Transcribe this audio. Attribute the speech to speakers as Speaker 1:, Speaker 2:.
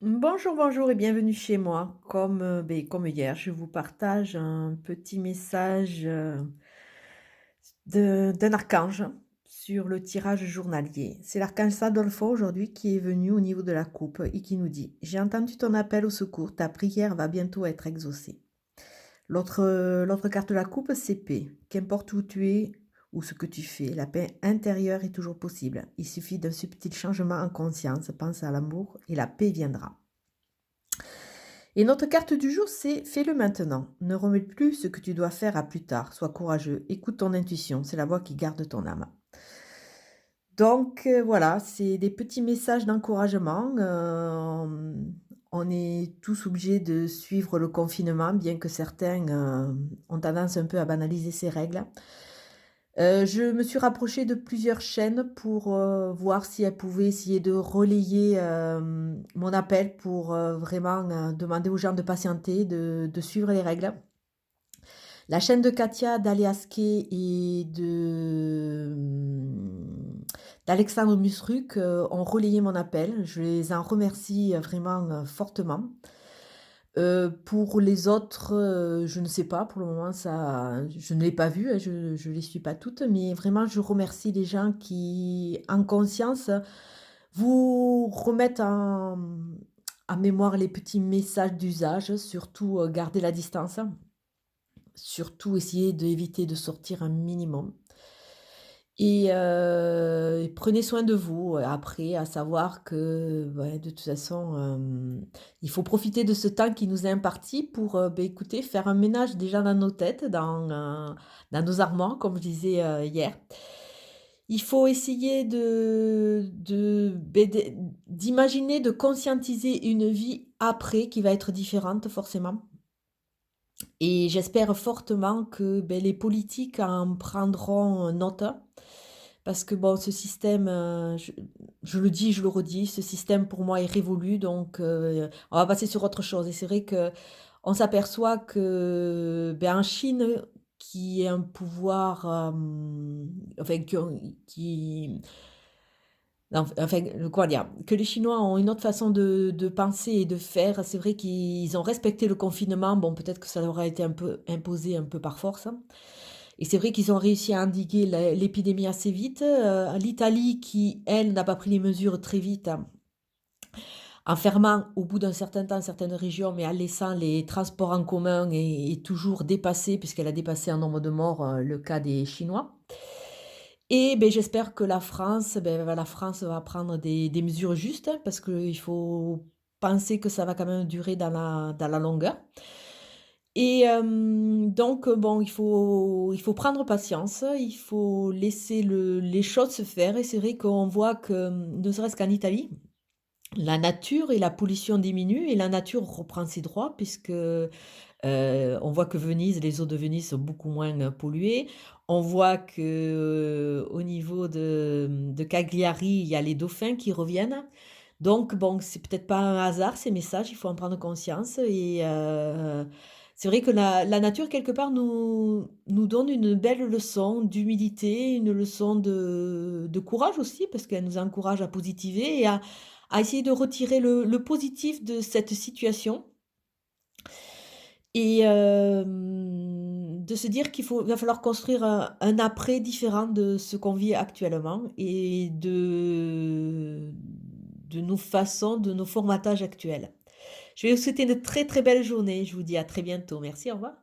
Speaker 1: Bonjour, bonjour et bienvenue chez moi. Comme hier, je vous partage un petit message, d'un archange sur le tirage journalier. C'est l'archange Sandolfo aujourd'hui qui est venu au niveau de la coupe et qui nous dit: «J'ai entendu ton appel au secours, ta prière va bientôt être exaucée». L'autre carte de la coupe, c'est paix. Qu'importe où tu es ou ce que tu fais, la paix intérieure est toujours possible. Il suffit d'un subtil changement en conscience, pense à l'amour et la paix viendra. Et notre carte du jour, c'est fais-le maintenant. Ne remets plus ce que tu dois faire à plus tard. Sois courageux. Écoute ton intuition. C'est la voix qui garde ton âme. Donc voilà, c'est des petits messages d'encouragement. On est tous obligés de suivre le confinement, bien que certains ont tendance un peu à banaliser ces règles. Je me suis rapprochée de plusieurs chaînes pour, voir si elles pouvaient essayer de relayer, mon appel pour, vraiment, demander aux gens de patienter, de suivre les règles. La chaîne de Katia, d'Aliaské et d'Alexandre Musruk, ont relayé mon appel. Je les en remercie, vraiment, fortement. Pour les autres, je ne sais pas, pour le moment ça je ne l'ai pas vu, hein, je les suis pas toutes, mais vraiment je remercie les gens qui, en conscience, vous remettent en mémoire les petits messages d'usage, surtout, garder la distance, surtout essayer d'éviter de sortir un minimum. Et prenez soin de vous, après, à savoir que, ouais, de toute façon, il faut profiter de ce temps qui nous est imparti pour, écoutez, faire un ménage déjà dans nos têtes, dans nos armoires, comme je disais, hier. Il faut essayer d'imaginer, de conscientiser une vie après qui va être différente forcément. Et j'espère fortement que, les politiques en prendront note. Parce que bon, ce système, je le dis, je le redis, ce système pour moi est révolu, donc on va passer sur autre chose. Et c'est vrai qu'on s'aperçoit que, en Chine, qui est un pouvoir, enfin qui enfin, comment dire? Que les Chinois ont une autre façon de penser et de faire. C'est vrai qu'ils ont respecté le confinement. Bon, peut-être que ça leur a été un peu imposé un peu par force, hein. Et c'est vrai qu'ils ont réussi à endiguer l'épidémie assez vite. L'Italie qui, elle, n'a pas pris les mesures très vite, hein, en fermant au bout d'un certain temps certaines régions, mais en laissant les transports en commun et toujours dépassé, puisqu'elle a dépassé en nombre de morts, le cas des Chinois. Et j'espère que la France va prendre des mesures justes, hein, parce qu'il faut penser que ça va quand même durer dans la longueur. Et donc bon, il faut prendre patience, il faut laisser les choses se faire. Et c'est vrai qu'on voit que, ne serait-ce qu'en Italie, la nature et la pollution diminuent et la nature reprend ses droits puisque, on voit que Venise, les eaux de Venise sont beaucoup moins, polluées. On voit que, au niveau de Cagliari, il y a les dauphins qui reviennent. Donc bon, c'est peut-être pas un hasard ces messages, il faut en prendre conscience. Et c'est vrai que la nature quelque part nous donne une belle leçon d'humilité, une leçon de courage aussi, parce qu'elle nous encourage à positiver et à essayer de retirer le positif de cette situation. Et de se dire va falloir construire un après différent de ce qu'on vit actuellement et de nos façons, de nos formatages actuels. Je vais vous souhaiter une très, très belle journée. Je vous dis à très bientôt. Merci, au revoir.